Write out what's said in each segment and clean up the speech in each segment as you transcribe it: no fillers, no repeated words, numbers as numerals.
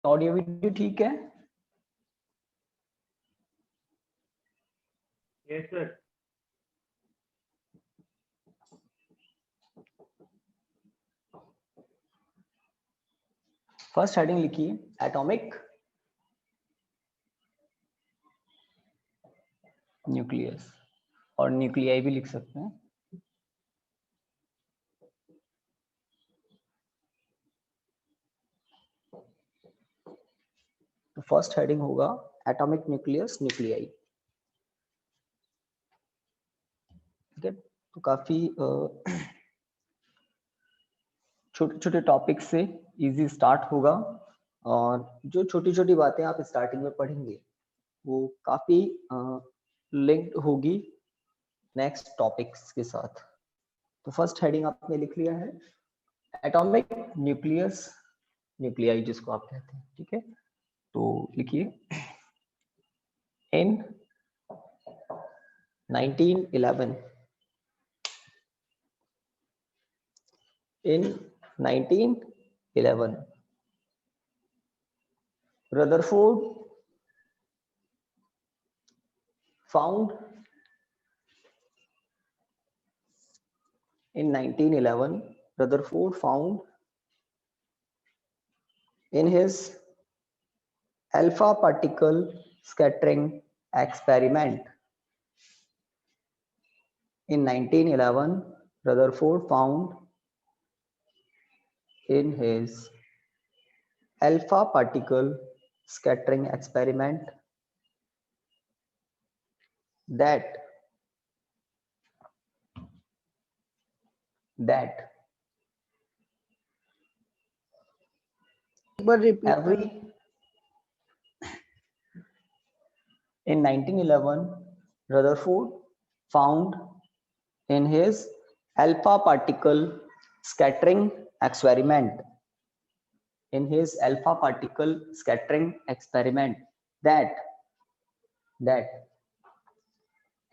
Audio video ठीक है? Yes sir. First heading लिखिए एटॉमिक न्यूक्लियस, और न्यूक्लियाई भी लिख सकते हैं। तो फर्स्ट हेडिंग होगा एटॉमिक न्यूक्लियस न्यूक्लियाई। ठीक है, तो काफी छोटे छोटे टॉपिक से इजी स्टार्ट होगा, और जो छोटी छोटी बातें आप स्टार्टिंग में पढ़ेंगे वो काफी लिंक्ड होगी नेक्स्ट टॉपिक्स के साथ। तो फर्स्ट हेडिंग आपने लिख लिया है एटॉमिक न्यूक्लियस न्यूक्लियाई जिसको आप कहते हैं। ठीक है, तो लिखिए इन 1911 in 1911 Rutherford found in 1911 Rutherford found in his alpha particle scattering experiment in 1911 Rutherford found in his alpha particle scattering experiment that every in 1911 Rutherford found in his alpha particle scattering experiment that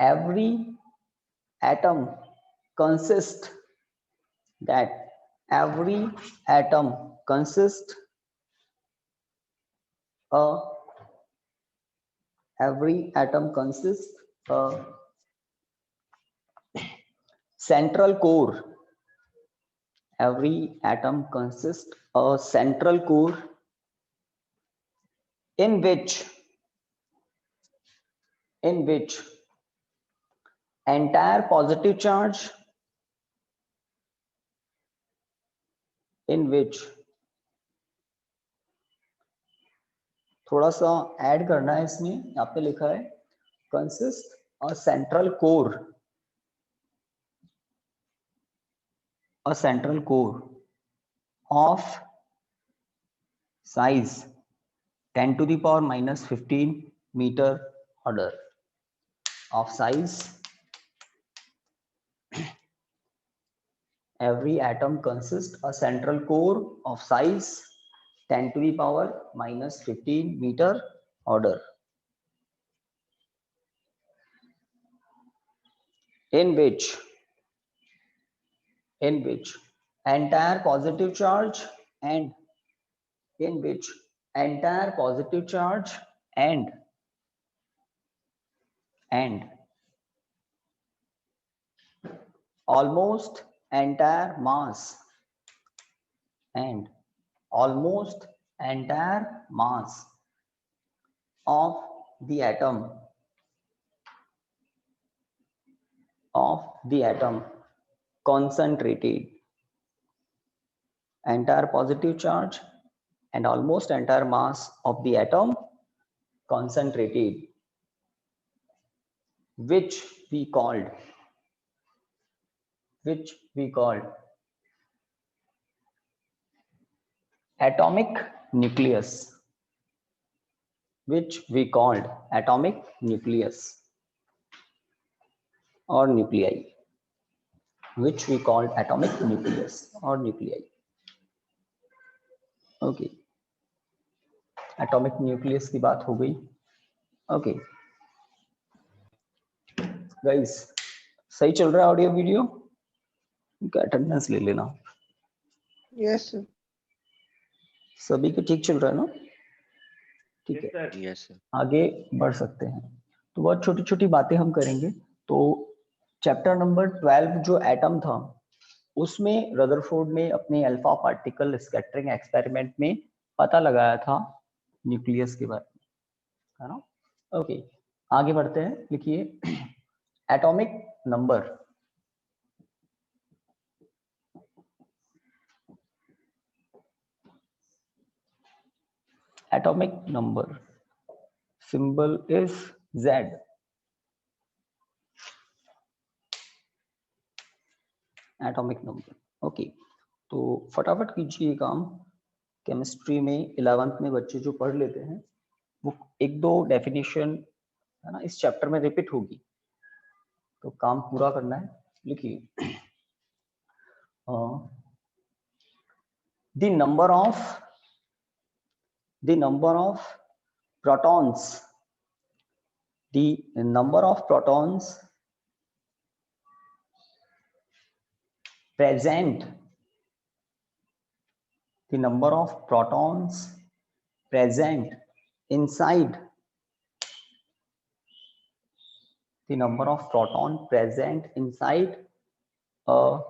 every atom consists a central core. Every atom consists a central core in which entire positive charge थोड़ा सा add करना है इसमें, यहाँ पे लिखा है consist a central core of size 10 to the power minus 15 meter order, of size every atom consists a central core of size 10 to the power minus 15 meter order, in which entire positive charge and almost entire mass of the atom concentrated. Entire positive charge and almost entire mass of the atom concentrated, which we called atomic nucleus, or nuclei, okay, atomic nucleus की बात हो गई। Okay guys, सही चल रहा है audio video? Attendance ले लेना। Yes sir. सभी के ठीक चल रहा है ना? ठीक है, यस सर। आगे बढ़ सकते हैं। तो बहुत छोटी छोटी बातें हम करेंगे। तो चैप्टर नंबर 12 जो एटम था, उसमें रदरफोर्ड ने अपने अल्फा पार्टिकल स्कैटरिंग एक्सपेरिमेंट में पता लगाया था न्यूक्लियस के बारे में, है ना। ओके, आगे बढ़ते हैं। लिखिए atomic number. Atomic number symbol is Z। Atomic number, okay. तो फटाफट कीजिए काम। केमिस्ट्री में 11th में बच्चे जो पढ़ लेते हैं, वो एक दो डेफिनेशन है ना इस चैप्टर में रिपीट होगी, तो काम पूरा करना है। लिखिए the number of protons, the number of protons present, the number of protons present inside, the number of proton present inside a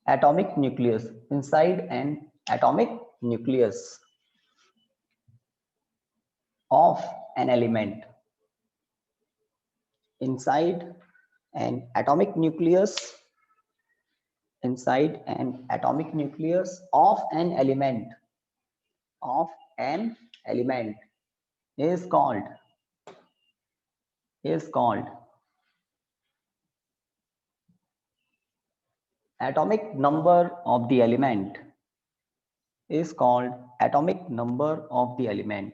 atomic nucleus, inside an atomic nucleus of an element, inside an atomic nucleus, inside an atomic nucleus of an element, of an element is called atomic number of the element, is called atomic number of the element.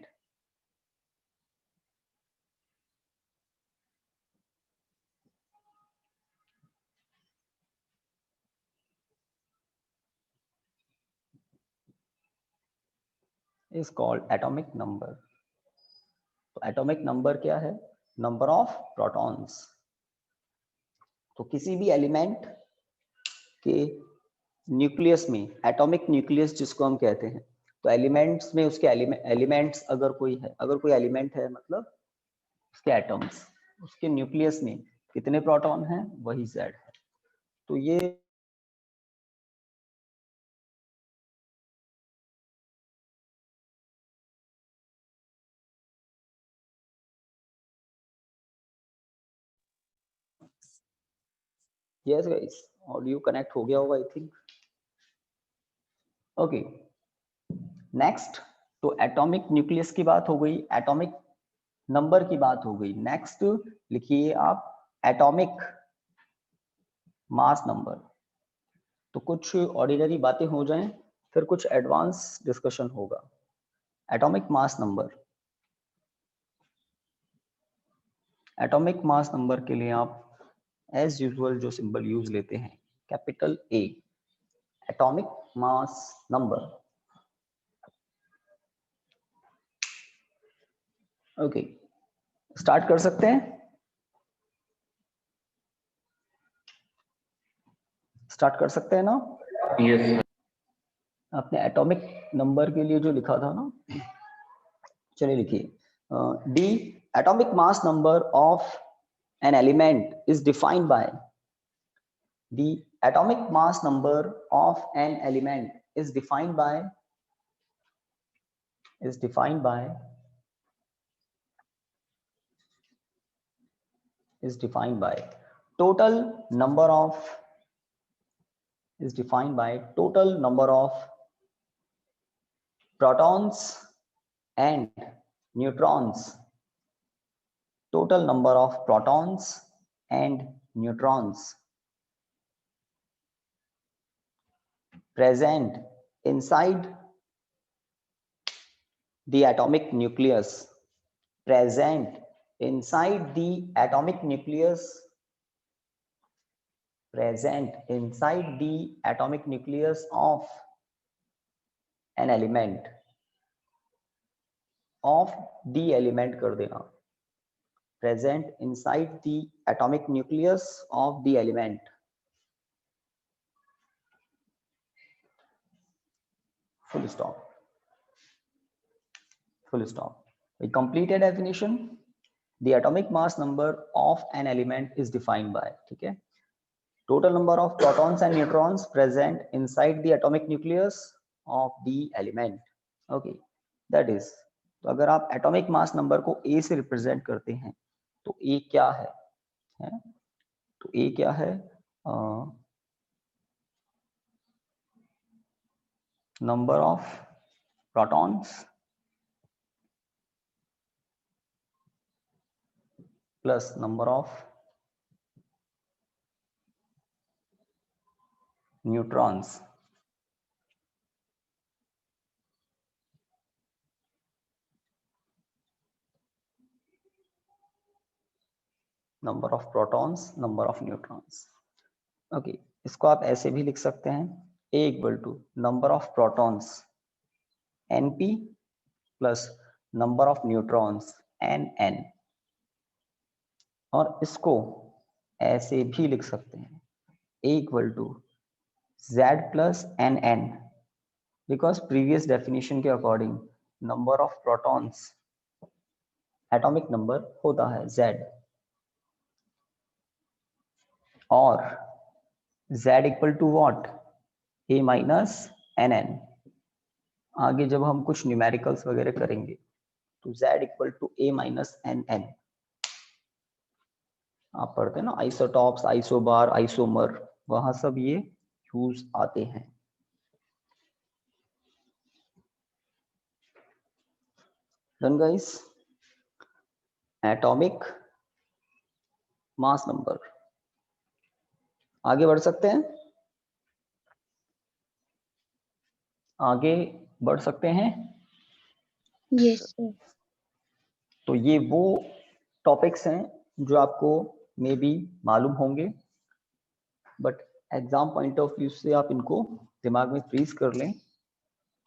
Is called atomic number. तो atomic number क्या है? Number of protons. तो किसी भी element के nucleus में, atomic nucleus जिसको हम कहते हैं, तो एलिमेंट्स में उसके एलिमेंट्स अगर कोई है, अगर कोई एलिमेंट है मतलब उसके एटम्स, उसके न्यूक्लियस में कितने प्रोटॉन हैं, वही Z है। तो ये यस गाइस, ऑडियो कनेक्ट हो गया होगा आई थिंक। Okay, next. तो एटॉमिक न्यूक्लियस की बात हो गई, एटॉमिक नंबर की बात हो गई। नेक्स्ट लिखिए आप एटॉमिक मास नंबर। तो कुछ ऑर्डिनरी बातें हो जाएं, फिर कुछ एडवांस डिस्कशन होगा। Atomic mass number, atomic mass number के लिए आप एज यूजुअल जो सिंबल यूज लेते हैं, capital A, atomic mass number. Okay, start कर सकते हैं। स्टार्ट कर सकते हैं ना? यस। आपने एटॉमिक नंबर के लिए जो लिखा था ना, चलिए लिखिए D atomic mass number of an element is defined by, the atomic mass number of an element is defined by total number of protons and neutrons, total number of protons and neutrons present inside the atomic nucleus, present inside the atomic nucleus, present inside the atomic nucleus of an element, of the element कर देना, present inside the atomic nucleus of the element, full stop। full stop. We completed definition. The atomic mass number of an element is defined by, ठीक है, total number of protons and neutrons present inside the atomic nucleus of the element. Okay, that is, तो अगर आप atomic mass number को A से represent करते हैं तो A क्या है? तो A क्या है? Number of protons plus number of neutrons number of protons number of neutrons. Okay, इसको आप ऐसे भी लिख सकते हैं, A equal to number of protons NP plus number of neutrons NN. और इसको ऐसे भी लिख सकते हैं, A equal to Z plus NN, because previous definition के according number of protons atomic number होता है Z, और Z equal to what? A minus NN. आगे जब हम कुछ न्यूमेरिकल्स वगैरह करेंगे तो Z equal to A minus NN. आप पढ़ते हैं ना आइसोटॉप्स, आइसोबार, आइसोमर, वहां सब ये यूज आते हैं. Done guys? Atomic mass number. आगे बढ़ सकते हैं, आगे बढ़ सकते हैं. Yes sir. तो ये वो टॉपिक्स हैं जो आपको मे बी मालूम होंगे, but exam point of view से आप इनको दिमाग में फ्रीज कर लें,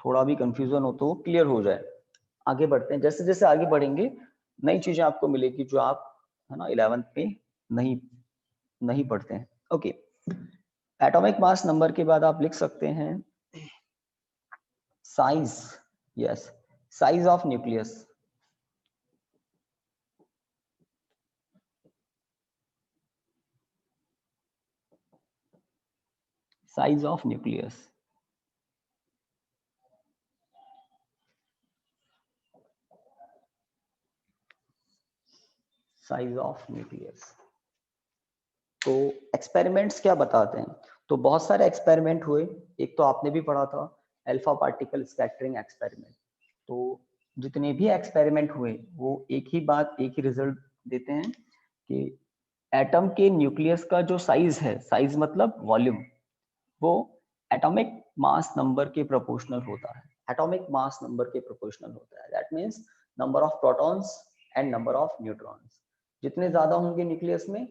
थोड़ा भी कंफ्यूजन हो तो क्लियर हो जाए. आगे बढ़ते हैं. जैसे जैसे आगे बढ़ेंगे नई चीजें आपको मिलेगी जो आप, है ना, 11th में नहीं पढ़ते हैं. ओके, एटॉमिक मास नंबर के बाद आप लिख सकते हैं size. Yes, size of nucleus. Size of nucleus. Size of nucleus. तो एक्सपेरिमेंट्स क्या बताते हैं? तो बहुत सारे एक्सपेरिमेंट हुए. एक तो आपने भी पढ़ा था, अल्फा पार्टिकल स्कैटरिंग एक्सपेरिमेंट. तो जितने भी एक्सपेरिमेंट हुए वो एक ही बात, एक ही रिजल्ट देते हैं कि एटम के न्यूक्लियस का जो साइज है, साइज मतलब वॉल्यूम, वो एटॉमिक मास नंबर के प्रोपोर्शनल होता है. एटॉमिक मास नंबर के प्रोपोर्शनल होता है. That means number of protons and number of neutrons. जितने ज्यादा होंगे न्यूक्लियस में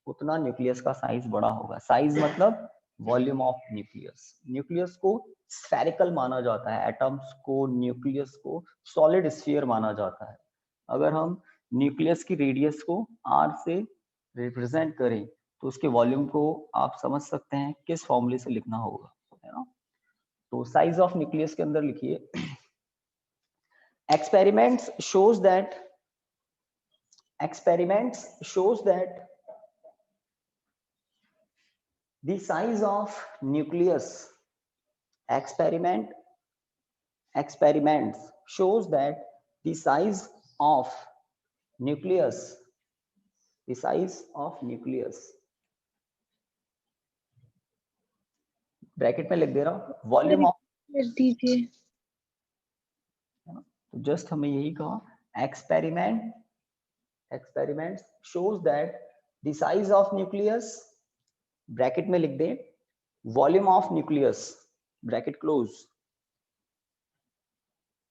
उतना न्यूक्लियस का साइज बड़ा होगा. साइज मतलब वॉल्यूम ऑफ न्यूक्लियस. न्यूक्लियस को स्फेरिकल माना जाता है, एटम्स को, न्यूक्लियस को सॉलिड स्फीयर माना जाता है. अगर हम न्यूक्लियस की रेडियस को R से रिप्रेजेंट करें तो उसके वॉल्यूम को आप समझ सकते हैं किस फॉर्मूले से लिखना होगा, है ना. तो साइज ऑफ न्यूक्लियस के अंदर लिखिए, experiments shows that the size of nucleus, experiments shows that the size of nucleus bracket में लिख दे रहा हूं, वॉल्यूम ऑफ, कर दीजिए. तो जस्ट हमें यही कहा, experiments shows that the size of nucleus, bracket में लिख दे, volume of nucleus, bracket close,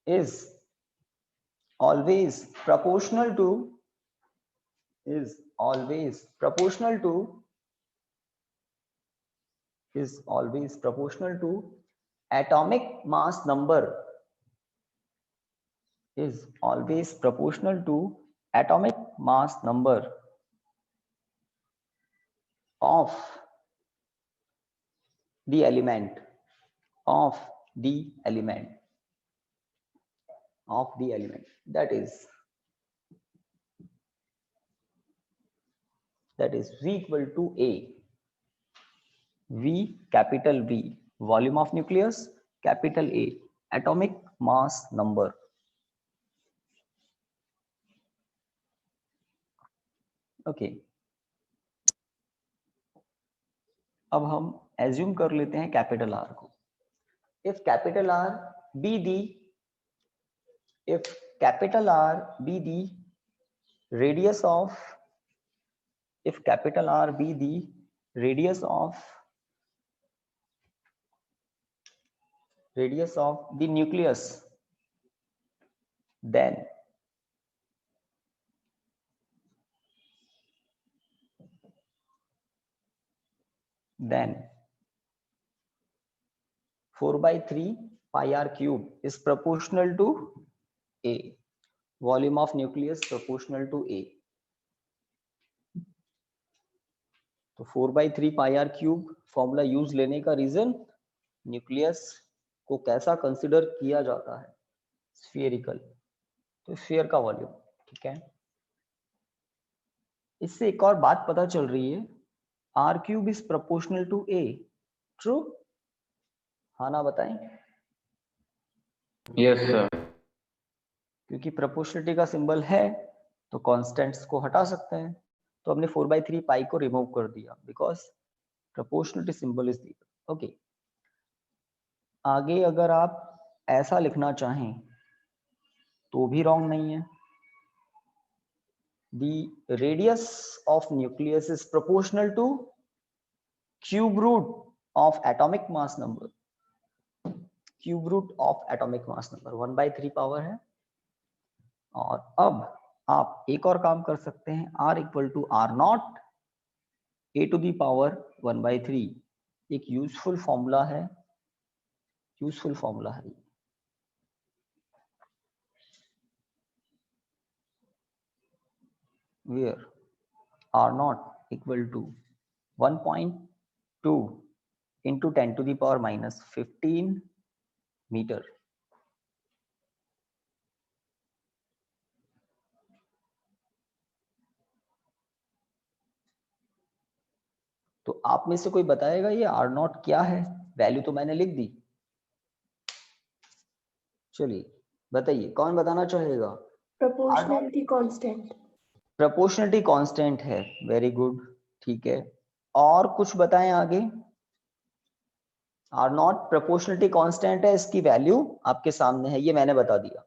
is always proportional to atomic mass number, is always proportional to atomic mass number of the element, of the element, that is V equal to A. V, capital V, volume of nucleus, capital A, atomic mass number. Okay, अब हम assume कर लेते हैं capital R को. If capital R be the radius of capital R be the radius of the nucleus, then then 4/3 pi r cube is proportional to A. Volume of nucleus proportional to A. तो 4/3 pi r cube formula use लेने का reason, nucleus को कैसा consider किया जाता है, spherical, तो sphere का वॉल्यूम. ठीक है, इससे एक और बात पता चल रही है, r cube is proportional to A. True? हाँ ना बताएं. Yes sir. क्योंकि प्रोपोर्शनलिटी का सिंबल है तो कांस्टेंट्स को हटा सकते हैं, तो हमने 4/3 पाई को रिमूव कर दिया बिकॉज प्रोपोर्शनलिटी सिंबल इज दिया. ओके, आगे अगर आप ऐसा लिखना चाहें तो भी रॉन्ग नहीं है. The radius of nucleus is proportional to cube root of atomic mass number. Cube root of atomic mass number 1/3 power है. और अब आप एक और काम कर सकते हैं, R equal to R0 A to the power 1/3. एक यूजफुल फॉर्मूला है, where R0 equal to 1.2 into 10 to the power minus 15 metre. तो आप में से कोई बताएगा ये R0 क्या है? वैल्यू तो मैंने लिख दी. चलिए बताइए, कौन बताना चाहेगा? Proportionality constant. प्रोपोर्शनलिटी कांस्टेंट है. वेरी गुड, ठीक है. और कुछ बताएं आगे. R0 प्रोपोर्शनलिटी कांस्टेंट है, इसकी वैल्यू आपके सामने है, ये मैंने बता दिया.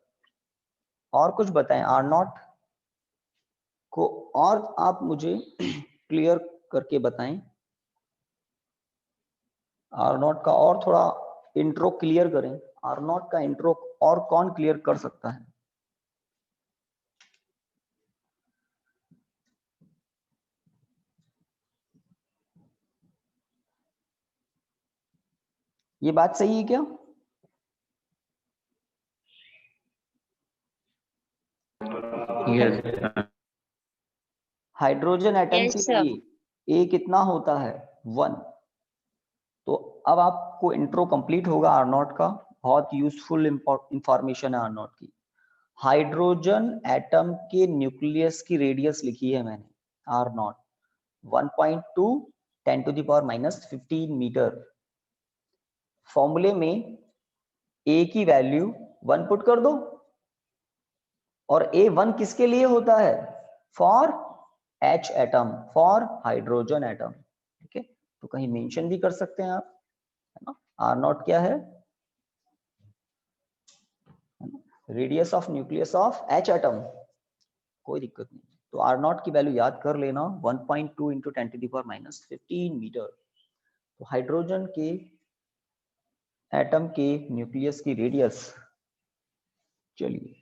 और कुछ बताएं R0 को, और आप मुझे क्लियर करके बताएं. R0 का और थोड़ा इंट्रो क्लियर करें. R0 का इंट्रो और कौन क्लियर कर सकता है? ये बात सही है क्या? यस. हाइड्रोजन एटम Yes, के sir. लिए A कितना होता है? 1. तो अब आपको इंट्रो कंप्लीट होगा R0 का. बहुत यूजफुल इंफॉर्मेशन है R0 की. हाइड्रोजन एटम के न्यूक्लियस की रेडियस लिखी है मैंने, R0 1.2 10 to the power minus 15 metre. फॉर्मूले में A की वैल्यू 1 पुट कर दो, और A1 किसके लिए होता है? For H atom, for hydrogen atom. ठीक है, तो कहीं मेंशन भी कर सकते हैं आप, है ना. R0 क्या है? Radius of nucleus of H atom. कोई दिक्कत नहीं. तो R0 की वैल्यू याद कर लेना, 1.2 into 10 to the power minus 15 metre. तो हाइड्रोजन के एटम के न्यूक्लियस की रेडियस. चलिए,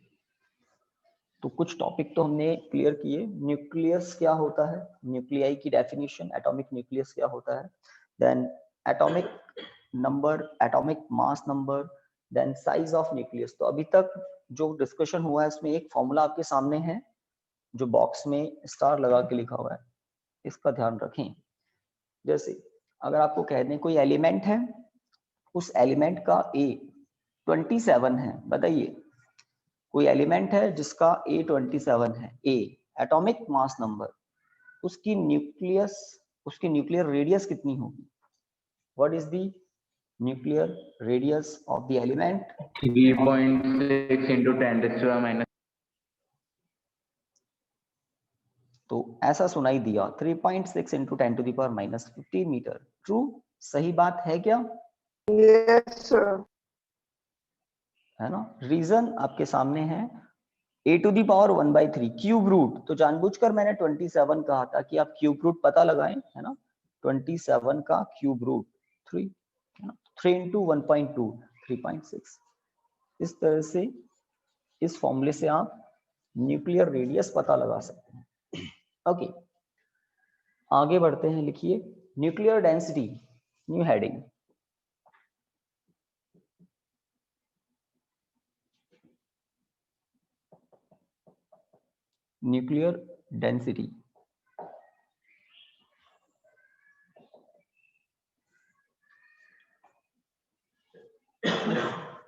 तो कुछ टॉपिक तो हमने क्लियर किए. न्यूक्लियस क्या होता है, न्यूक्लियाई की डेफिनेशन, एटॉमिक न्यूक्लियस क्या होता है, then atomic number, atomic mass number, then size of nucleus. तो अभी तक जो डिस्कशन हुआ है इसमें एक फॉर्मूला आपके सामने है जो बॉक्स में स्टार लगा के लिखा हुआ है, इसका ध्यान रखें. जैसे अगर आपको कह दें कोई एलिमेंट है, उस एलिमेंट का A 27 है, बताइए कोई एलिमेंट है जिसका A27 है, A एटॉमिक मास नंबर, उसकी न्यूक्लियर रेडियस कितनी होगी? What is the nuclear radius of the element? 3.6 into 10⁻⁻. तो ऐसा सुनाई दिया 3.6 into 10⁻⁻15 मीटर। ट्रू, सही बात है क्या? Yes, sir. है ना? रीजन आपके सामने है, A⁻⁴ क्यूब रूट। तो जानबूझकर मैंने 27 कहा था कि आप क्यूब रूट पता लगाएं, है ना? 27 का क्यूब रूट 3, है ना? 3 into 1.2 3.6। इस तरह से, इस फॉर्मूले से आप न्यूक्लियर रेडियस पता लगा सकते हैं। ओके, आगे बढ़ते हैं। लिखिए nuclear density, new heading. Nuclear density,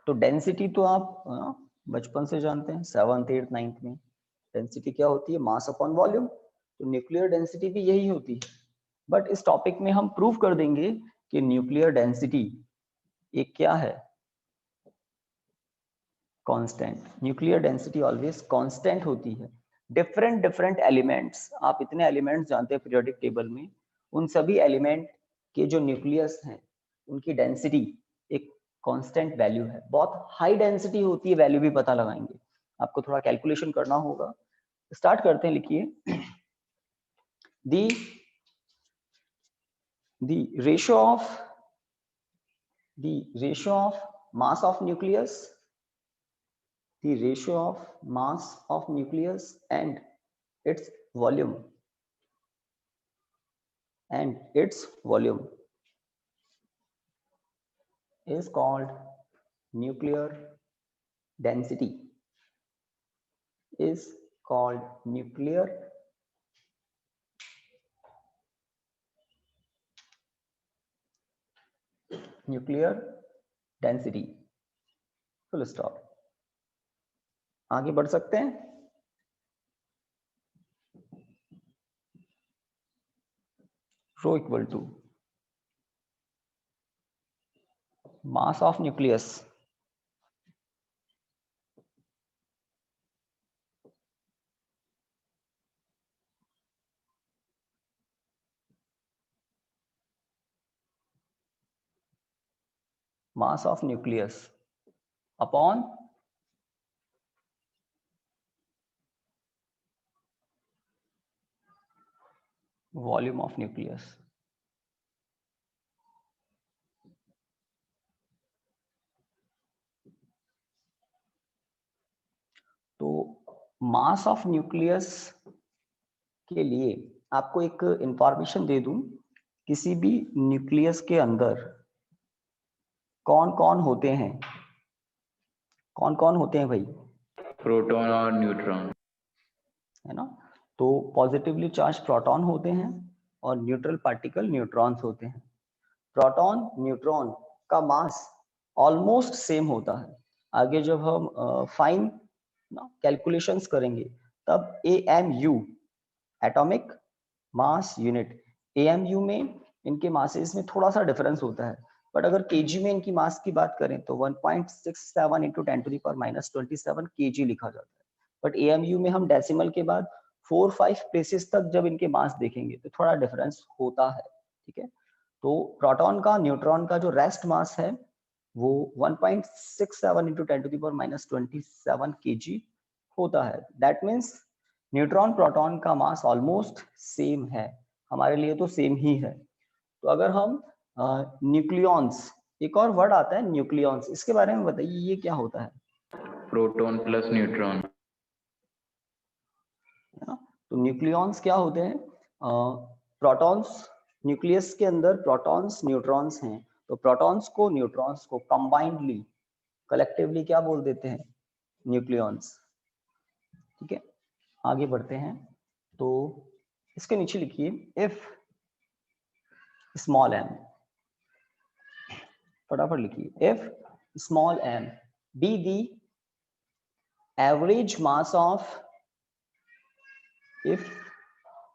तो डेंसिटी तो आप बचपन से जानते हैं, 7th 8th 9th में। डेंसिटी क्या होती है? Mass upon volume. तो न्यूक्लियर डेंसिटी भी यही होती है। बट इस टॉपिक में हम प्रूव कर देंगे कि न्यूक्लियर डेंसिटी एक क्या है? Constant. Nuclear density always constant होती है। डिफरेंट एलिमेंट्स, आप इतने एलिमेंट्स जानते हैं पीरियोडिक टेबल में, उन सभी एलिमेंट के जो न्यूक्लियस हैं उनकी डेंसिटी एक कांस्टेंट वैल्यू है। बहुत हाई डेंसिटी होती है, वैल्यू भी पता लगाएंगे, आपको थोड़ा कैलकुलेशन करना होगा। स्टार्ट करते हैं। लिखिए the ratio of mass of nucleus, the ratio of mass of nucleus and its volume is called nuclear density, is called nuclear density, full stop। आगे बढ़ सकते हैं। Rho equal to mass of nucleus upon volume of nucleus। तो mass of nucleus के लिए आपको एक information दे दूं, किसी भी न्यूक्लियस के अंदर कौन कौन होते हैं? कौन कौन होते हैं भाई? प्रोटॉन और न्यूट्रॉन, है ना? तो पॉजिटिवली चार्ज प्रोटॉन होते हैं और न्यूट्रल पार्टिकल न्यूट्रॉन्स होते हैं। प्रोटॉन न्यूट्रॉन का मास ऑलमोस्ट सेम होता है। आगे जब हम फाइन कैलकुलेशंस करेंगे तब AMU, atomic mass unit, AMU में इनके मासेस में थोड़ा सा डिफरेंस होता है। बट अगर kg में इनकी मास की बात करें तो 1.67 into 10⁻⁻27 kg लिखा जाता है। बट AMU में हम डेसिमल के बाद 4-5 प्लेसेस तक जब इनके मास देखेंगे तो थोड़ा डिफरेंस होता है। ठीक है, तो प्रोटॉन का न्यूट्रॉन का जो रेस्ट मास है वो 1.67 into 10⁻⁻27 kg होता है। दैट मीन्स न्यूट्रॉन प्रोटॉन का मास ऑलमोस्ट सेम है, हमारे लिए तो सेम ही है। तो अगर हम न्यूक्लियॉन्स, एक और वर्ड आता है न्यूक्लियॉन्स, इसके बारे में बताइए ये क्या होता है? Proton plus neutron. तो न्यूक्लियॉन्स क्या होते हैं? प्रोटॉन्स, न्यूक्लियस के अंदर प्रोटॉन्स न्यूट्रॉन्स हैं, तो प्रोटॉन्स को न्यूट्रॉन्स को कंबाइंडली कलेक्टिवली क्या बोल देते हैं? न्यूक्लियॉन्स। ठीक है, आगे बढ़ते हैं। तो इसके नीचे लिखिए इफ स्मॉल m, फटाफट लिखिए if small m be the average mass of, if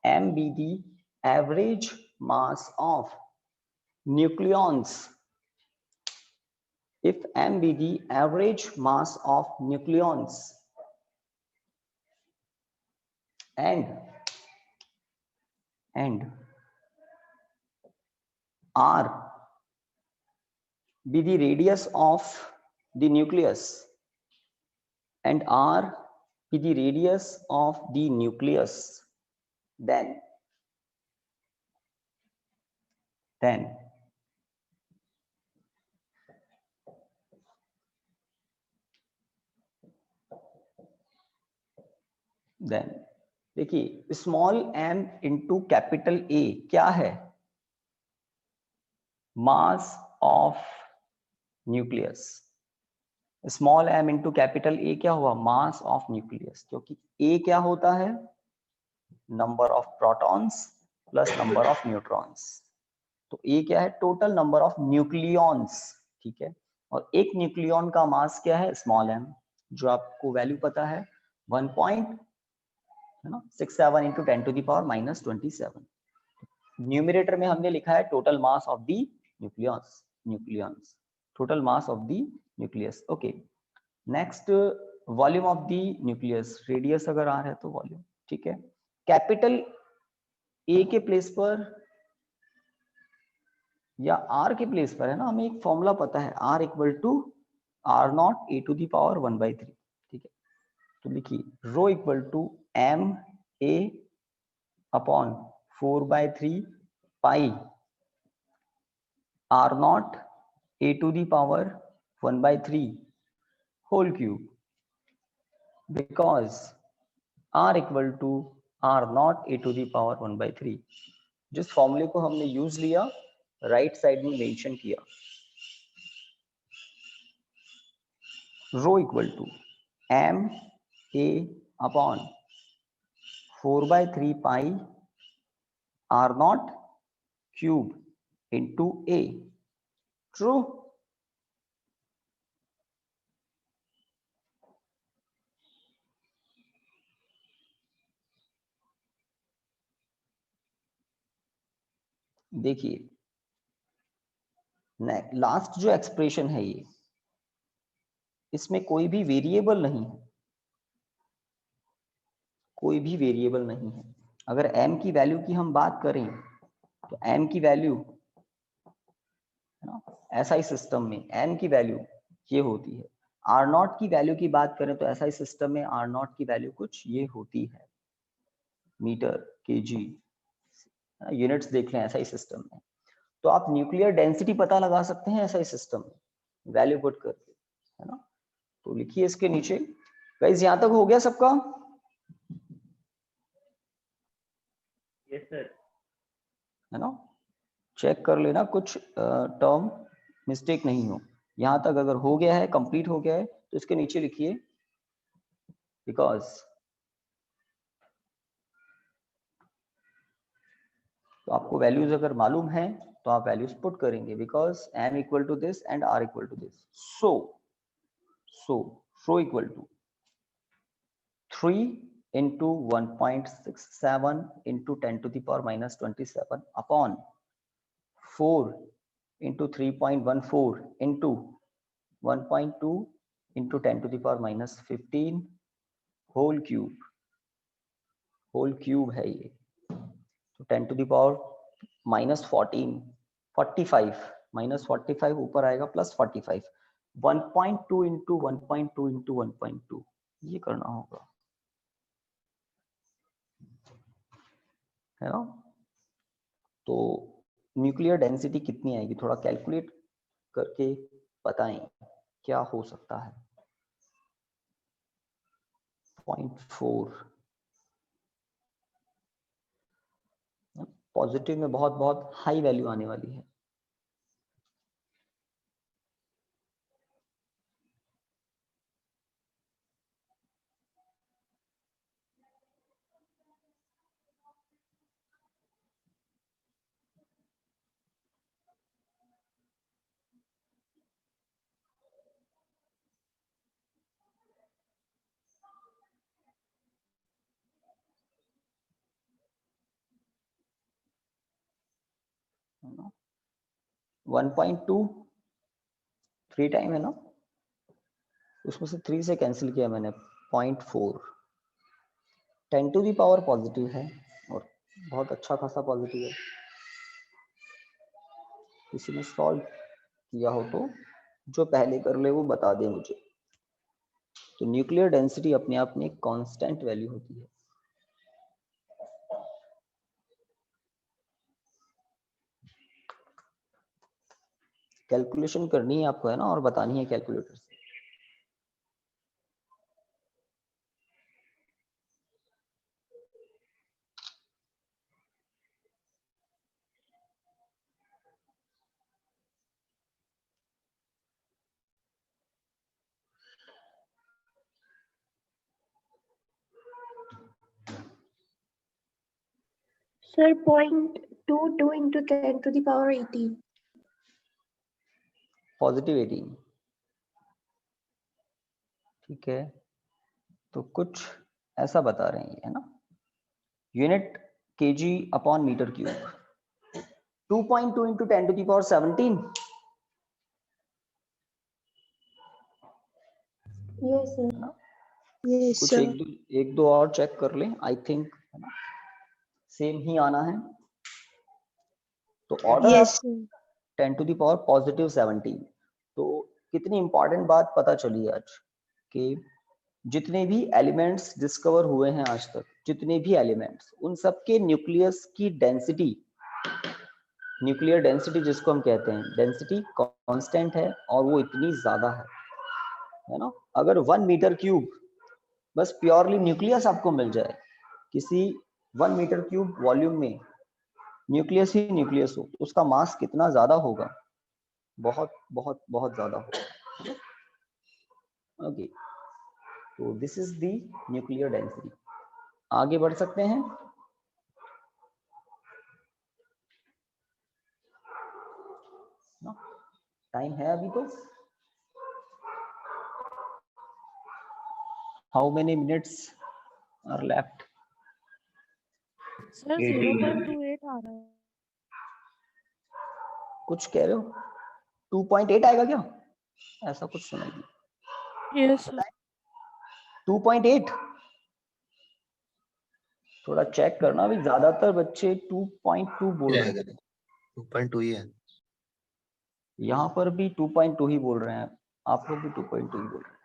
m be the average mass of nucleons, if m be the average mass of nucleons and r be the radius of the nucleus, and r be the radius of the nucleus, then देखिए small m into capital A क्या है, mass of nucleus. Small m into capital A क्या हुआ, mass of nucleus, क्योंकि A क्या होता है, number of protons plus number of neutrons. तो A क्या है, टोटल नंबर ऑफ न्यूक्लियॉन्स, ठीक है। और एक न्यूक्लियॉन का मास क्या है, स्मॉल m, जो आपको वैल्यू पता है 1.67 into 10 to the power -27। Numerator में हमने लिखा है total mass of the nucleons, total mass of the nucleus. Okay, next volume of the nucleus, radius अगर आर है तो वॉल्यूम, ठीक है। कैपिटल ए के प्लेस पर या आर के प्लेस पर है ना, हमें एक फॉर्मूला पता है, R equal to R naught A to the power 1/3, ठीक है। तो लिखिए rho equal to M A upon 4/3 pi R naught A to the power 1/3 whole cube, because R equal to R naught A to the power 1/3। जिस फॉर्मूले को हमने use लिया right side में मेंशन किया, rho equal to M A upon 4/3 pi R naught cube into A, true. देखिए last जो expression है ये, इसमें कोई भी वेरिएबल नहीं है, कोई भी वेरिएबल नहीं है। अगर m की वैल्यू की हम बात करें तो m की वैल्यू है ना, SI सिस्टम में m की वैल्यू ये होती है। R नॉट की वैल्यू की बात करें तो SI सिस्टम में R नॉट की वैल्यू कुछ ये होती है, मीटर, केजी, यूनिट्स देख लें SI सिस्टम में। तो आप न्यूक्लियर डेंसिटी पता लगा सकते हैं SI सिस्टम में वैल्यू पुट करके, है ना। तो लिखिए इसके नीचे, गाइस यहां तक हो गया सबका? Yes sir. है ना, चेक कर लेना कुछ टर्म मिस्टेक नहीं हो। यहां तक अगर हो गया है, कंप्लीट हो गया है, तो इसके नीचे लिखिए बिकॉज तो आपको वैल्यूज अगर मालूम है तो आप वैल्यूज पुट करेंगे, because m equal to this and r equal to this. So equal to 3 into 1.67 into 10 to the power -27 upon 4 into 3.14 into 1.2 into 10 to the power -15 whole cube है ये। तो 10 to the power -14 45 -45 ऊपर आएगा +45, 1.2 into 1.2 into 1.2 ये करना होगा, है ना। तो न्यूक्लियर डेंसिटी कितनी आएगी, थोड़ा कैलकुलेट करके बताएं क्या हो सकता है। 0.4 पॉजिटिव में बहुत बहुत हाई वैल्यू आने वाली है। 1.2 3 टाइम है ना, उसमें से 3 से कैंसिल किया मैंने, 0.4। 10 टू दी पावर पॉजिटिव है और बहुत अच्छा खासा पॉजिटिव है। किसी ने सॉल्व किया हो तो जो पहले कर ले वो बता दे मुझे। तो न्यूक्लियर डेंसिटी अपने आप में एक कांस्टेंट वैल्यू होती है। कैलकुलेशन करनी है आपको, है ना, और बतानी है कैलकुलेटर से। Sir, 0.22 into 10 to the power 18. Positive 18, ठीक है। तो कुछ ऐसा बता रहे हैं, है ना, unit kg upon metre cube. 2.2 into 10 to the power 17। Yes, sir. है ना, Yes, कुछ sir. एक दो और चेक कर लें, आई थिंक है ना सेम ही आना है। तो order Yes, of sir. 10 to the power positive 17। तो कितनी इंपॉर्टेंट बात पता चली आज कि जितने भी एलिमेंट्स डिस्कवर हुए हैं आज तक, जितने भी एलिमेंट्स, उन सबके न्यूक्लियस की डेंसिटी, न्यूक्लियर डेंसिटी जिसको हम कहते हैं, डेंसिटी कांस्टेंट है और वो इतनी ज्यादा है ना। अगर 1 मीटर क्यूब बस प्योरली न्यूक्लियस आपको मिल जाए, किसी 1 मीटर क्यूब वॉल्यूम में न्यूक्लियस ही न्यूक्लियस हो, तो उसका मास कितना ज्यादा होगा, बहुत बहुत बहुत ज्यादा होगा। ओके, तो this is the nuclear density. आगे बढ़ सकते हैं। टाइम है अभी तो, how many minutes are left? Sir 0.28 आ रहा है। कुछ कह रहे हो? 2.8 आएगा क्या? ऐसा कुछ सुनाइए। Yes sir. 2.8 थोड़ा चेक करना भी, ज्यादातर बच्चे 2.2 बोल रहे हैं। 2.2 ही है। यहाँ पर भी 2.2 ही बोल रहे हैं, आप लोग भी 2.2 ही बोल रहे हैं।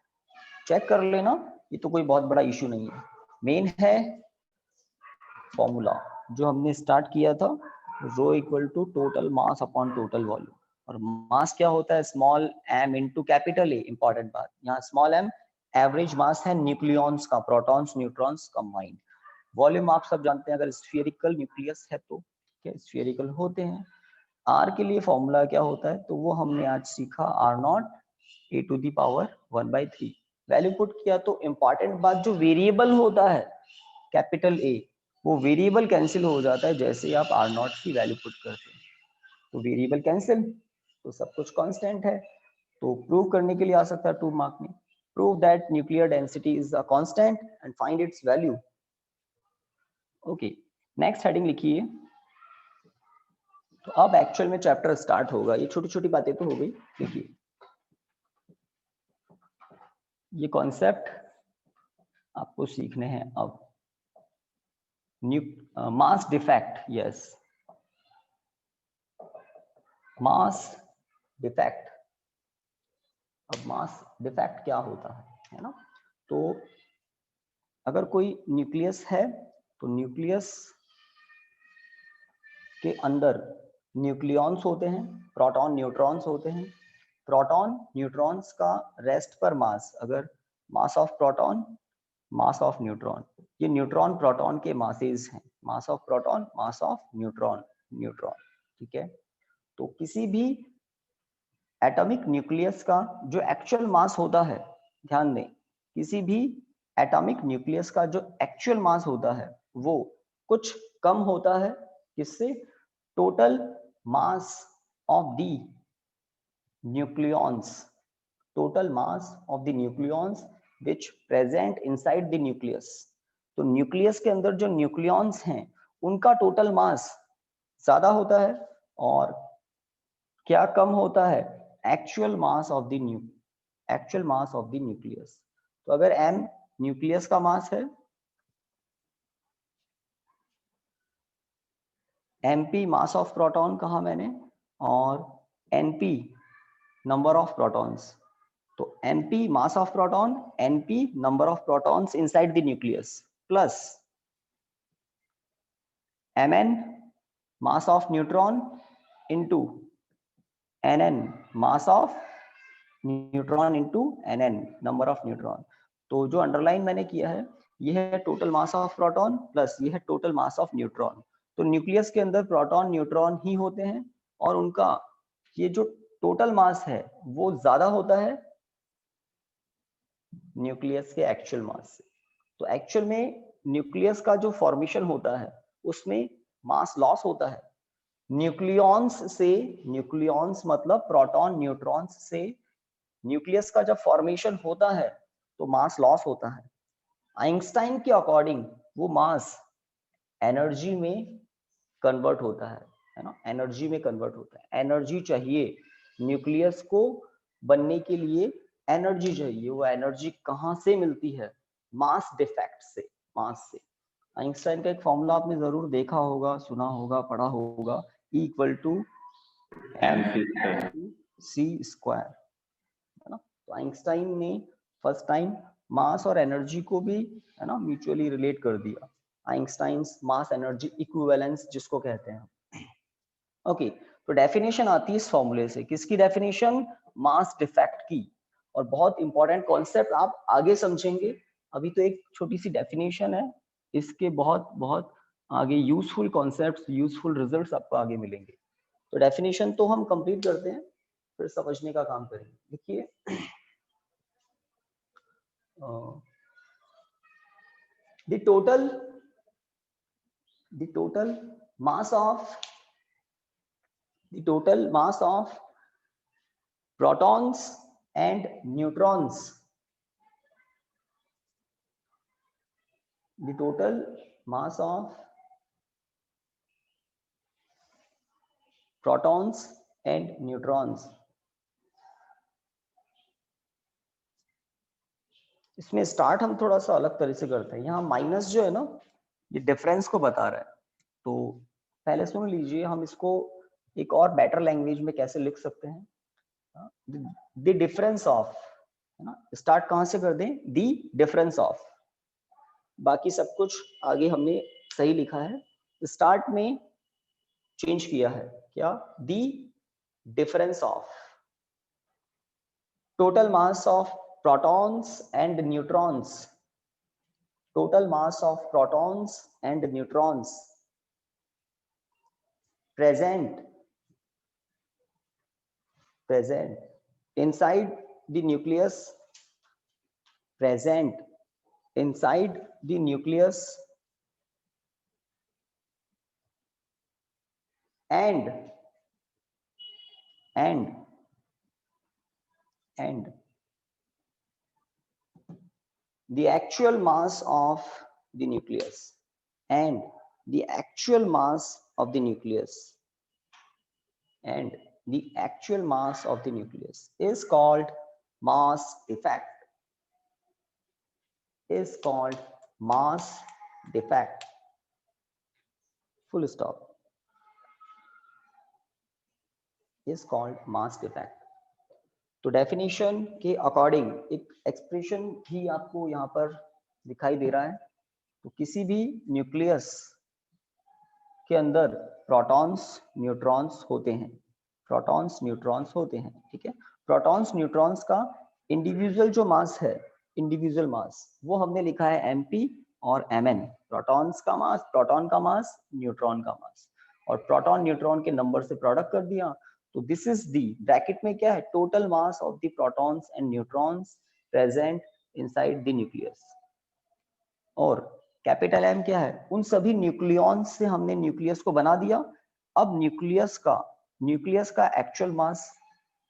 चेक कर लेना, ये तो कोई बहुत बड़ा इश्यू नहीं है। मेन है फॉर्मूला जो हमने स्टार्ट किया था, rho equal to total mass upon total volume. और मास क्या होता है? Small m into capital A. Important बात, यहाँ स्मॉल m एवरेज मास है न्यूक्लियॉन्स का, प्रोटॉन्स न्यूट्रॉन्स कंबाइंड। वॉल्यूम आप सब जानते हैं, अगर स्फीयरिकल न्यूक्लियस है तो क्या स्फीयरिकल होते हैं। आर के लिए फॉर्मूला क्या होता है, तो वो हमने आज सीखा, R naught A to the power 1/3। Value put किया तो इंपॉर्टेंट बात, जो वेरिएबल होता है कैपिटल ए, वो वेरिएबल कैंसिल हो जाता है जैसे ही आप आर नॉट की वैल्यू पुट करते हैं। तो वेरिएबल कैंसिल, तो सब कुछ कांस्टेंट है। तो प्रूव करने के लिए आ सकता है 2 मार्क में, prove that nuclear density is a constant and find its value. Okay, next heading लिखिए। तो अब एक्चुअल में चैप्टर स्टार्ट होगा। ये छोटी छोटी बातें तो हो गई। देखिए, ये कॉन्सेप्ट आपको सीखने हैं अब। Mass defect, yes, mass defect. अब मास डिफेक्ट क्या होता है ना? तो अगर कोई न्यूक्लियस है तो न्यूक्लियस के अंदर न्यूक्लियॉन्स होते हैं, प्रोटॉन न्यूट्रॉन्स होते हैं। प्रोटॉन न्यूट्रॉन्स का रेस्ट पर मास, अगर mass of proton, mass of neutron, ये न्यूट्रॉन प्रोटॉन के मासेस हैं। Mass of proton, mass of neutron, neutron, ठीक है। तो किसी भी एटॉमिक न्यूक्लियस का जो एक्चुअल मास होता है, ध्यान दें, किसी भी एटॉमिक न्यूक्लियस का जो एक्चुअल मास होता है वो कुछ कम होता है किससे? Total mass of the nucleons, total mass of the nucleons which present inside the nucleus। तो न्यूक्लियस के अंदर जो न्यूक्लियॉन्स हैं उनका टोटल मास ज्यादा होता है, और क्या कम होता है? Actual mass of the nucleus. तो अगर m न्यूक्लियस का मास है, mp मास ऑफ प्रोटॉन कहा मैंने, और np नंबर ऑफ प्रोटॉन्स। तो mp mass of proton, np number of protons inside the nucleus, plus mn mass of neutron into nn mass of neutron into nn number of neutron. तो जो underline मैंने किया है, ये है total mass of proton plus ये है total mass of neutron. तो न्यूक्लियस के अंदर प्रोटॉन न्यूट्रॉन ही होते हैं, और उनका ये जो टोटल मास है वो ज्यादा होता है न्यूक्लियस के एक्चुअल मास से। तो एक्चुअल में न्यूक्लियस का जो फॉर्मेशन होता है उसमें मास लॉस होता है न्यूक्लियॉन्स से। न्यूक्लियॉन्स मतलब प्रोटॉन न्यूट्रॉन्स से न्यूक्लियस का जब फॉर्मेशन होता है तो मास लॉस होता है। आइंस्टाइन के अकॉर्डिंग वो मास एनर्जी में कन्वर्ट होता है ना, एनर्जी में कन्वर्ट होता है। एनर्जी चाहिए न्यूक्लियस को बनने के लिए, एनर्जी चाहिए। वो एनर्जी कहाँ से मिलती है? मास डिफेक्ट से, मास से। आइंस्टाइन का एक फॉर्मूला आपने जरूर देखा होगा, सुना होगा, पढ़ा होगा, E इक्वल टू mc², है ना। तो आइंस्टाइन ने फर्स्ट टाइम मास और एनर्जी को भी, है ना, म्यूचुअली रिलेट कर दिया। आइंस्टाइन्स मास एनर्जी इक्विवेलेंस जिसको कहते हैं। ओके, तो डेफिनेशन आती है इस फॉर्मूले से। किसकी डेफिनेशन? मास डिफेक्ट की। और बहुत इंपॉर्टेंट कॉन्सेप्ट आप आगे समझेंगे। अभी तो एक छोटी सी डेफिनेशन है, इसके बहुत बहुत आगे यूजफुल कॉन्सेप्ट्स, यूजफुल रिजल्ट्स आपको आगे मिलेंगे। तो डेफिनेशन तो हम कंप्लीट करते हैं, फिर समझने का काम करेंगे। देखिए, the total mass of protons and neutrons, the total mass of protons and neutrons, इसमें स्टार्ट हम थोड़ा सा अलग तरह से करते हैं। यहाँ माइनस जो है ना, ये डिफरेंस को बता रहा है। तो पहले सुन लीजिए, हम इसको एक और बेटर लैंग्वेज में कैसे लिख सकते हैं। द डिफरेंस ऑफ, है ना, स्टार्ट कहाँ से कर दें? The difference of. बाकी सब कुछ आगे हमने सही लिखा है, स्टार्ट में चेंज किया है। क्या? The difference of total mass of protons and neutrons, total mass of protons and neutrons present inside the nucleus, present inside the nucleus, and the actual mass of the nucleus, and the actual mass of the nucleus, and the actual mass of the nucleus is called mass defect, is called mass defect, full stop, is called mass defect। तो definition के according एक expression भी आपको यहाँ पर दिखाई दे रहा है। तो किसी भी न्यूक्लियस के अंदर प्रोटॉन्स न्यूट्रॉन्स होते हैं, प्रोटॉन्स न्यूट्रॉन्स होते हैं, ठीक है। प्रोटॉन्स न्यूट्रॉन्स का इंडिविजुअल जो मास है, इंडिविजुअल मास, वो हमने लिखा है mp और mn। प्रोटॉन्स का मास, प्रोटॉन का मास, न्यूट्रॉन का मास, और प्रोटॉन न्यूट्रॉन के नंबर से प्रोडक्ट कर दिया। तो दिस इज दी, ब्रैकेट में क्या है? Total mass of the protons and neutrons present inside the nucleus. और कैपिटल M क्या है? उन सभी न्यूक्लियॉन्स से हमने न्यूक्लियस को बना दिया। अब न्यूक्लियस का एक्चुअल मास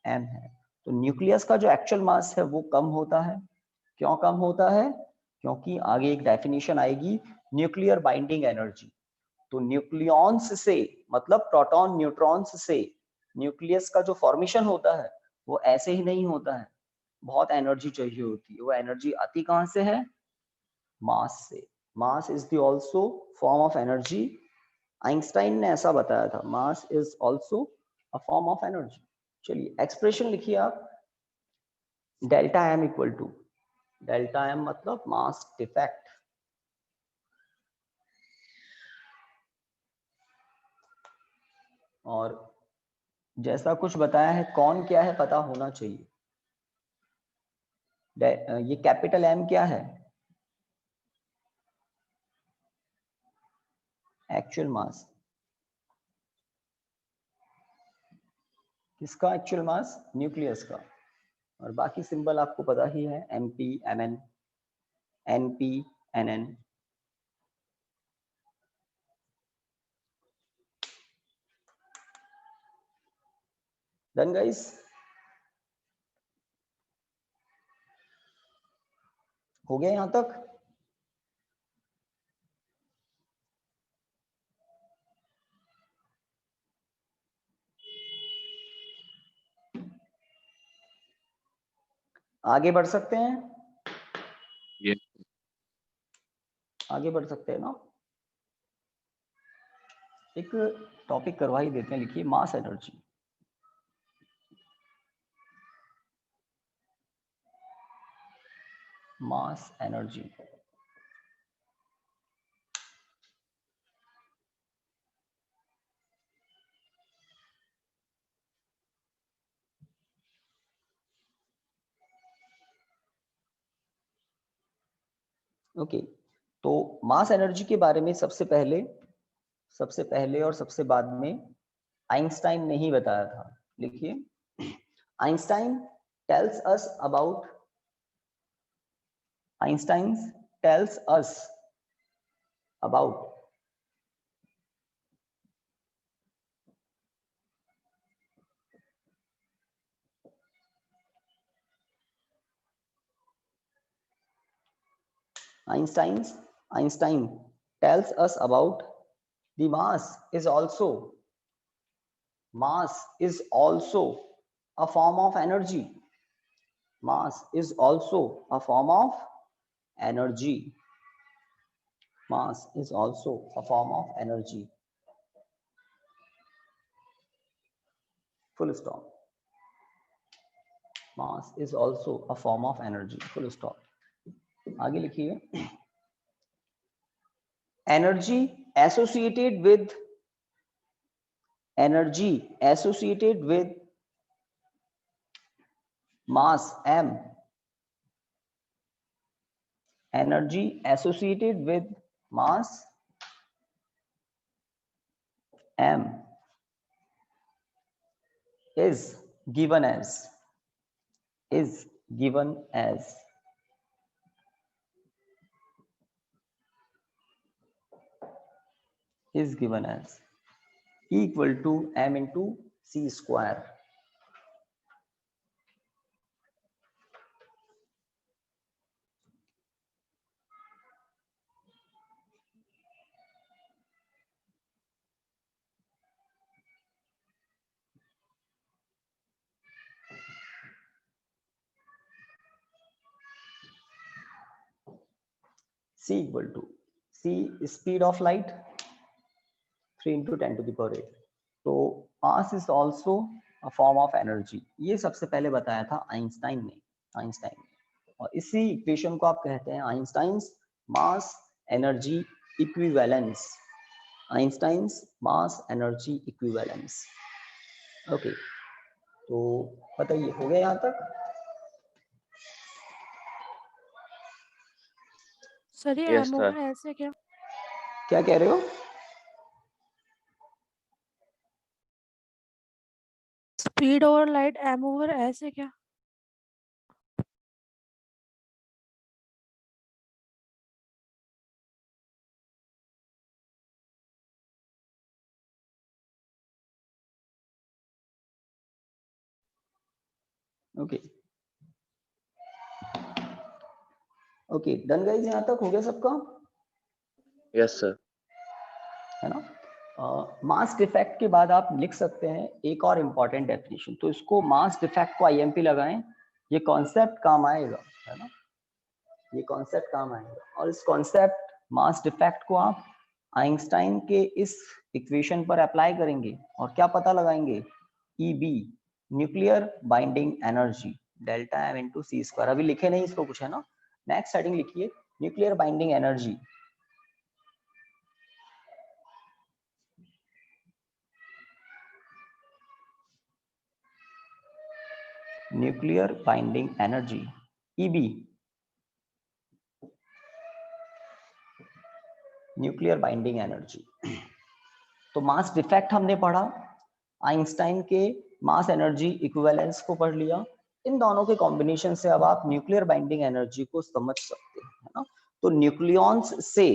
m है। तो न्यूक्लियस का जो एक्चुअल मास है वो कम होता है। क्यों कम होता है? क्योंकि आगे एक डेफिनेशन आएगी, न्यूक्लियर बाइंडिंग एनर्जी। तो न्यूक्लियॉन्स से मतलब प्रोटॉन न्यूट्रॉन्स से न्यूक्लियस का जो फॉर्मेशन होता है वो ऐसे ही नहीं होता है, बहुत एनर्जी चाहिए होती है। वो एनर्जी आती कहाँ से है? मास से। Mass is the also form of energy. Einstein ने ऐसा बताया था, mass is also a form of energy. चलिए एक्सप्रेशन लिखिए आप, delta M equal to, delta M मतलब मास डिफेक्ट, और जैसा कुछ बताया है कौन क्या है पता होना चाहिए। ये कैपिटल एम क्या है? Actual mass. किसका एक्चुअल मास? न्यूक्लियस का। और बाकी सिंबल आपको पता ही है, M P M N, N P N N. Done guys? हो गया यहां तक? आगे बढ़ सकते हैं? Yes. आगे बढ़ सकते हैं ना? एक टॉपिक करवा ही देते हैं, लिखिए mass energy. Mass energy. Okay, तो मास एनर्जी के बारे में सबसे पहले और सबसे बाद में आइंस्टाइन ने ही बताया था। लिखिए, Einstein tells us about, Einstein tells us about Einstein tells us about the mass is also a form of energy. Mass is also a form of energy. Mass is also a form of energy. Full stop. Mass is also a form of energy. Full stop. आगे लिखिए, energy associated with mass m, energy associated with mass m is given as E equal to m into c square. C equal to c speed of light 3 into 10 to the power 8. तो mass is also a form of energy. ये सबसे पहले बताया था Einstein ने। और इसी equation को आप कहते हैं Einstein's mass energy equivalence. Einstein's mass energy equivalence. Okay, तो बताइए हो गया यहाँ तक? सर ये Yes, एम sir. ओवर ऐसे क्या? क्या कह रहे हो? Speed over light M over ऐसे क्या? Okay okay, done guys? यहाँ तक हो गया सबका? Yes, sir. है ना? मास डिफेक्ट के बाद आप लिख सकते हैं एक और इम्पॉर्टेंट डेफिनेशन, तो इसको मास डिफेक्ट को आईएमपी लगाएं, ये कॉन्सेप्ट काम आएगा, है ना, ये कॉन्सेप्ट काम आएगा। और इस कॉन्सेप्ट मास डिफेक्ट को आप आइंस्टाइन के इस इक्वेशन पर अप्लाई करेंगे और क्या पता लगाएंगे, EB nuclear binding energy delta M into C square. अभी लिखे नहीं इसको कुछ, है ना, नेक्स्ट हेडिंग लिखिए nuclear binding energy. Nuclear binding energy EB nuclear binding energy. तो मास डिफेक्ट हमने पढ़ा, आइंस्टाइन के मास एनर्जी इक्विवेलेंस को पढ़ लिया, इन दोनों के कॉम्बिनेशन से अब आप न्यूक्लियर बाइंडिंग एनर्जी को समझ सकते हैं, है ना। तो न्यूक्लियॉन्स से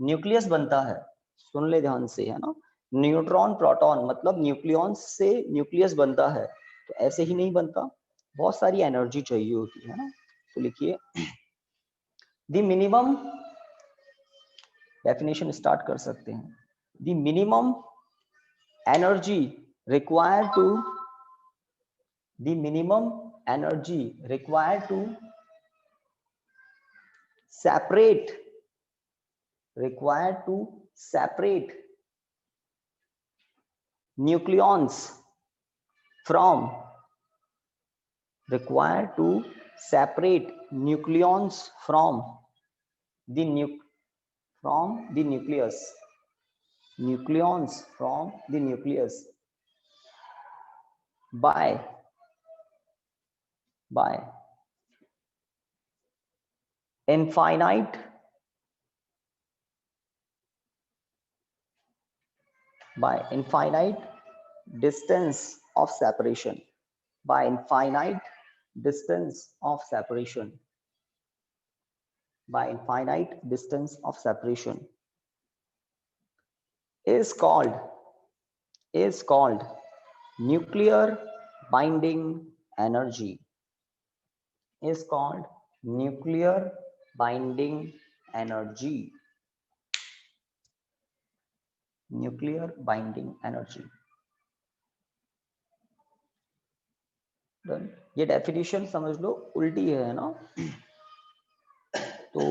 न्यूक्लियस बनता है, सुन ले ध्यान से, है ना, न्यूट्रॉन प्रोटॉन मतलब न्यूक्लियॉन्स से न्यूक्लियस बनता है, तो ऐसे ही नहीं बनता, बहुत सारी एनर्जी चाहिए होती है ना। तो लिखिए द मिनिमम, डेफिनेशन स्टार्ट कर सकते हैं, the minimum energy required to the minimum energy required to separate nucleons from the nucleus by infinite distance of separation, is called nuclear binding energy, is called nuclear binding energy, nuclear binding energy। ये definition समझ लो उल्टी है ना। तो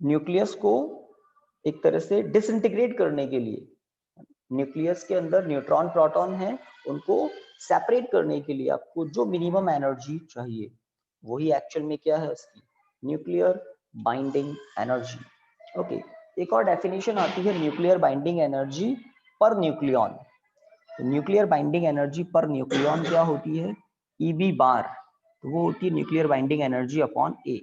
nucleus को एक तरह से डिसइंटीग्रेट करने के लिए, न्यूक्लियस के अंदर न्यूट्रॉन प्रोटॉन है, उनको सेपरेट करने के लिए आपको जो मिनिमम एनर्जी चाहिए वही एक्चुअल में क्या है उसकी, न्यूक्लियर बाइंडिंग एनर्जी। ओके, एक और डेफिनेशन आती है न्यूक्लियर बाइंडिंग एनर्जी पर न्यूक्लियॉन। तो न्यूक्लियर बाइंडिंग एनर्जी पर न्यूक्लियॉन क्या होती है, EB बार, तो वो होती है nuclear binding energy upon A।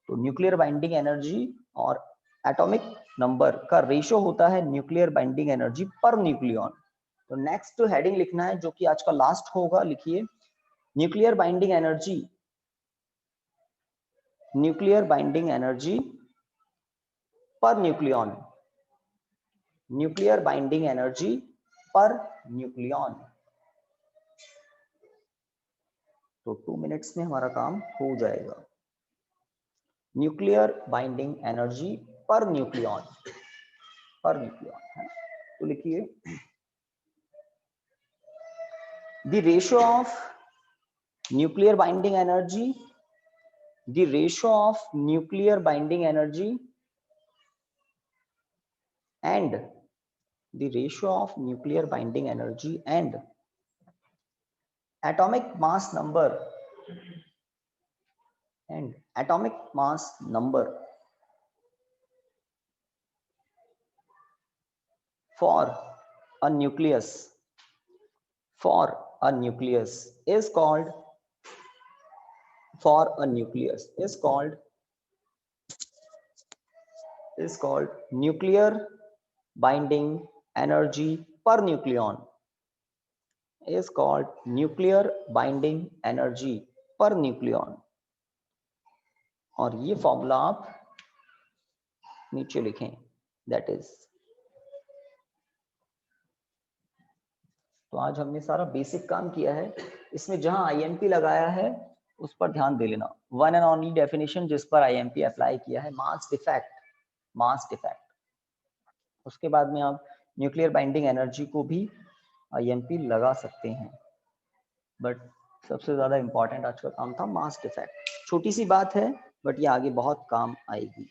तो न्यूक्लियर बाइंडिंग एनर्जी और एटॉमिक नंबर का रेशियो होता है न्यूक्लियर बाइंडिंग एनर्जी पर न्यूक्लियॉन। तो नेक्स्ट हेडिंग लिखना है जो कि आज का लास्ट होगा, लिखिए न्यूक्लियर बाइंडिंग एनर्जी पर न्यूक्लियॉन, न्यूक्लियर बाइंडिंग एनर्जी पर न्यूक्लियॉन। तो 2 मिनट्स में हमारा काम हो जाएगा। न्यूक्लियर बाइंडिंग एनर्जी पर न्यूक्लियॉन, है। तो लिखिए the ratio of nuclear binding energy, the ratio of nuclear binding energy and atomic mass number for a nucleus is called nuclear binding energy per nucleon, is called nuclear binding energy per nucleon। और ये formula आप नीचे लिखें, that is. तो आज हमने सारा basic काम किया है, इसमें जहां IMP लगाया है उस पर ध्यान दे लेना। वन एंड ओनली डेफिनेशन जिस पर IMP अप्लाई किया है, मास डिफेक्ट। उसके बाद में आप न्यूक्लियर बाइंडिंग एनर्जी को भी IMP लगा सकते हैं, बट सबसे ज्यादा इंपॉर्टेंट आज का काम था मास डिफेक्ट। छोटी सी बात है बट ये आगे बहुत काम आएगी।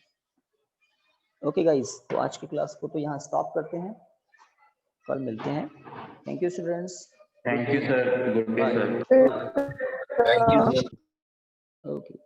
ओके गाइस, तो आज की क्लास को तो यहाँ स्टॉप करते हैं, कल मिलते हैं। Thank you students. Thank you, sir. Good day, sir. Yes, sir. Thank you, sir. Okay.